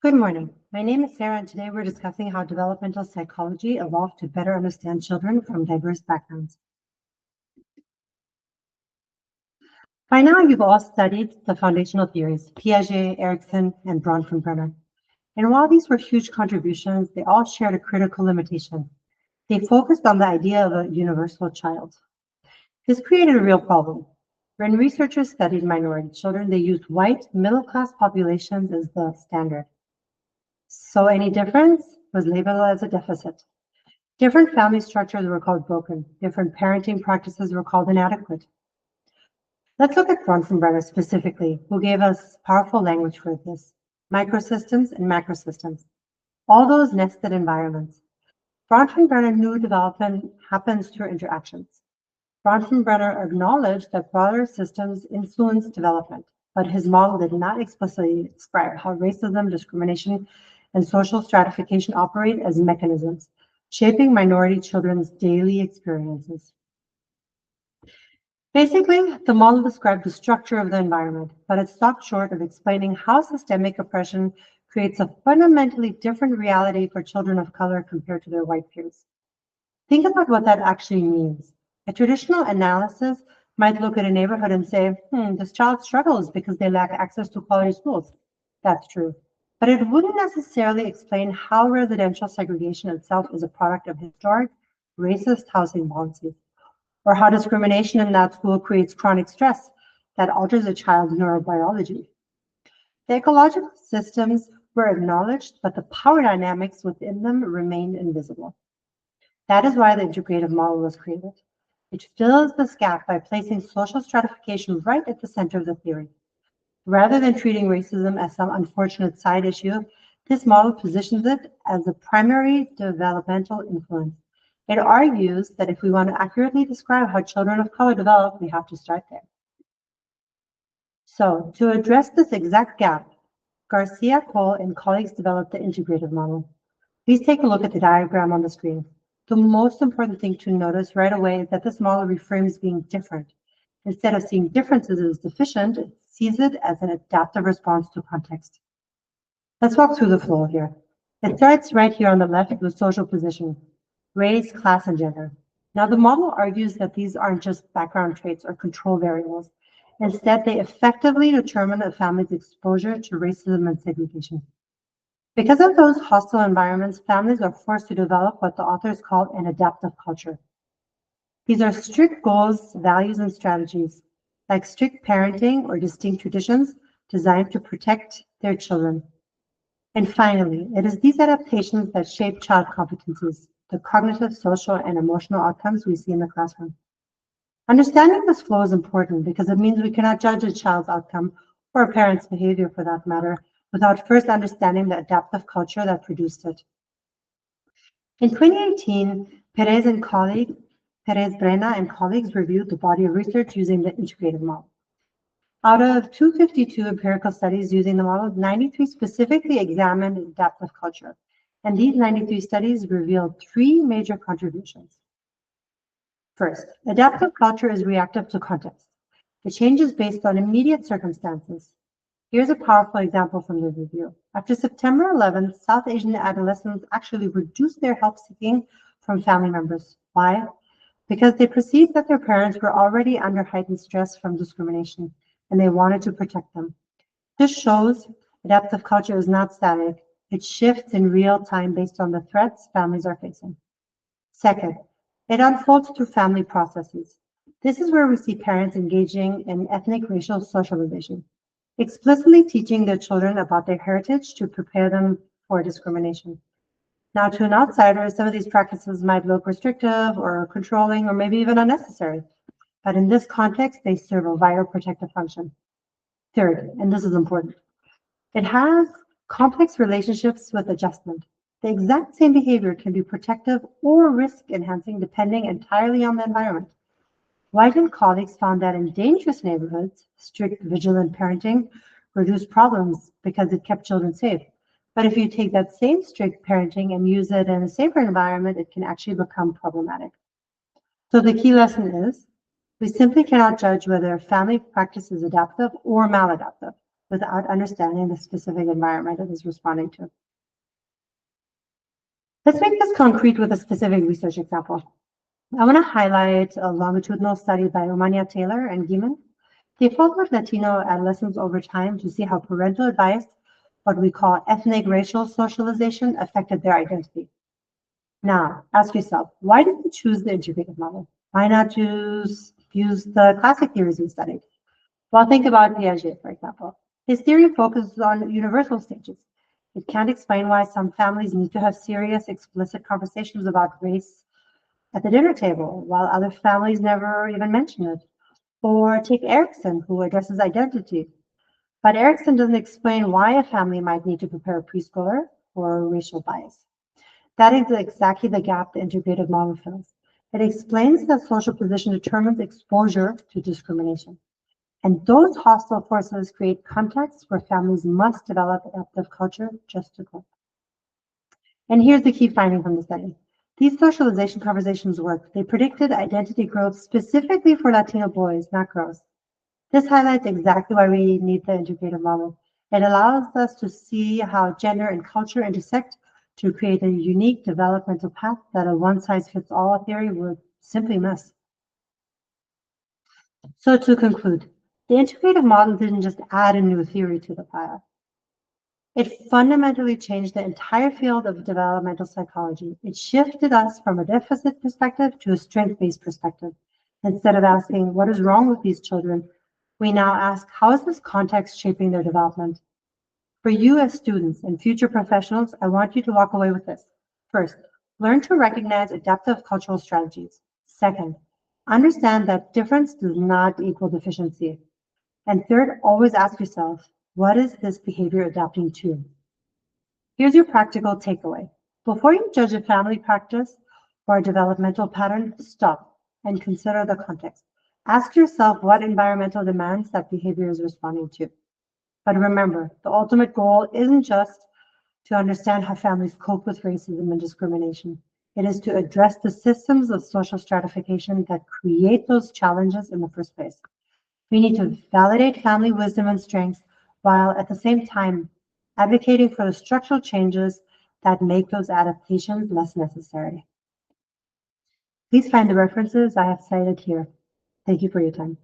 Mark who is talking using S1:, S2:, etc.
S1: Good morning. My name is Sarah, and today we're discussing how developmental psychology evolved to better understand children from diverse backgrounds. By now, you've all studied the foundational theories, Piaget, Erikson, and Bronfenbrenner. And while these were huge contributions, they all shared a critical limitation. They focused on the idea of a universal child. This created a real problem. When researchers studied minority children, they used white, middle-class populations as the standard. So any difference was labeled as a deficit. Different family structures were called broken. Different parenting practices were called inadequate. Let's look at Bronfenbrenner specifically, who gave us powerful language for this. Microsystems and macrosystems. All those nested environments. Bronfenbrenner knew development happens through interactions. Bronfenbrenner acknowledged that broader systems influence development, but his model did not explicitly describe how racism, discrimination, and social stratification operate as mechanisms, shaping minority children's daily experiences. Basically, the model described the structure of the environment, but it stopped short of explaining how systemic oppression creates a fundamentally different reality for children of color compared to their white peers. Think about what that actually means. A traditional analysis might look at a neighborhood and say, this child struggles because they lack access to quality schools. That's true. But it wouldn't necessarily explain how residential segregation itself is a product of historic racist housing policies, or how discrimination in that school creates chronic stress that alters a child's neurobiology. The ecological systems were acknowledged, but the power dynamics within them remained invisible. That is why the integrative model was created. It fills this gap by placing social stratification right at the center of the theory. Rather than treating racism as some unfortunate side issue, this model positions it as a primary developmental influence. It argues that if we want to accurately describe how children of color develop, we have to start there. So, to address this exact gap, Garcia, Cole, and colleagues developed the integrative model. Please take a look at the diagram on the screen. The most important thing to notice right away is that this model reframes being different. Instead of seeing differences as deficient, it sees it as an adaptive response to context. Let's walk through the flow here. It starts right here on the left with social position, race, class, and gender. Now, the model argues that these aren't just background traits or control variables. Instead, they effectively determine a family's exposure to racism and segregation. Because of those hostile environments, families are forced to develop what the authors call an adaptive culture. These are strict goals, values, and strategies, like strict parenting or distinct traditions designed to protect their children. And finally, it is these adaptations that shape child competencies, the cognitive, social, and emotional outcomes we see in the classroom. Understanding this flow is important because it means we cannot judge a child's outcome, or a parent's behavior for that matter, without first understanding the adaptive culture that produced it. In 2018, Perez-Brena and colleagues reviewed the body of research using the integrative model. Out of 252 empirical studies using the model, 93 specifically examined adaptive culture, and these 93 studies revealed three major contributions. First, adaptive culture is reactive to context. It changes based on immediate circumstances. Here's a powerful example from the review. After September 11th, South Asian adolescents actually reduced their help seeking from family members. Why? Because they perceived that their parents were already under heightened stress from discrimination, and they wanted to protect them. This shows adaptive culture is not static. It shifts in real time based on the threats families are facing. Second, it unfolds through family processes. This is where we see parents engaging in ethnic racial socialization, explicitly teaching their children about their heritage to prepare them for discrimination. Now, to an outsider, some of these practices might look restrictive or controlling or maybe even unnecessary. But in this context, they serve a vital protective function. Third, and this is important, it has complex relationships with adjustment. The exact same behavior can be protective or risk enhancing depending entirely on the environment. White and colleagues found that in dangerous neighborhoods, strict vigilant parenting reduced problems because it kept children safe. But if you take that same strict parenting and use it in a safer environment, it can actually become problematic. So the key lesson is, we simply cannot judge whether a family practice is adaptive or maladaptive without understanding the specific environment it is responding to. Let's make this concrete with a specific research example. I want to highlight a longitudinal study by Umania Taylor and Gieman. They followed Latino adolescents over time to see how parental advice, what we call ethnic racial socialization, affected their identity. Now, ask yourself, why did you choose the integrative model? Why not use the classic theories we studied? Well, think about Piaget, for example. His theory focuses on universal stages. It can't explain why some families need to have serious, explicit conversations about race at the dinner table, while other families never even mention it. Or take Erikson, who addresses identity. But Erikson doesn't explain why a family might need to prepare a preschooler for racial bias. That is exactly the gap the integrative model fills. It explains that social position determines exposure to discrimination. And those hostile forces create contexts where families must develop adaptive culture just to cope. And here's the key finding from the study. These socialization conversations work. They predicted identity growth specifically for Latino boys, not girls. This highlights exactly why we need the integrative model. It allows us to see how gender and culture intersect to create a unique developmental path that a one-size-fits-all theory would simply miss. So to conclude, the integrative model didn't just add a new theory to the pile. It fundamentally changed the entire field of developmental psychology. It shifted us from a deficit perspective to a strength-based perspective. Instead of asking, what is wrong with these children, we now ask, how is this context shaping their development? For you as students and future professionals, I want you to walk away with this. First, learn to recognize adaptive cultural strategies. Second, understand that difference does not equal deficiency. And third, always ask yourself, what is this behavior adapting to? Here's your practical takeaway. Before you judge a family practice or a developmental pattern, stop and consider the context. Ask yourself what environmental demands that behavior is responding to. But remember, the ultimate goal isn't just to understand how families cope with racism and discrimination. It is to address the systems of social stratification that create those challenges in the first place. We need to validate family wisdom and strengths while at the same time advocating for the structural changes that make those adaptations less necessary. Please find the references I have cited here. Thank you for your time.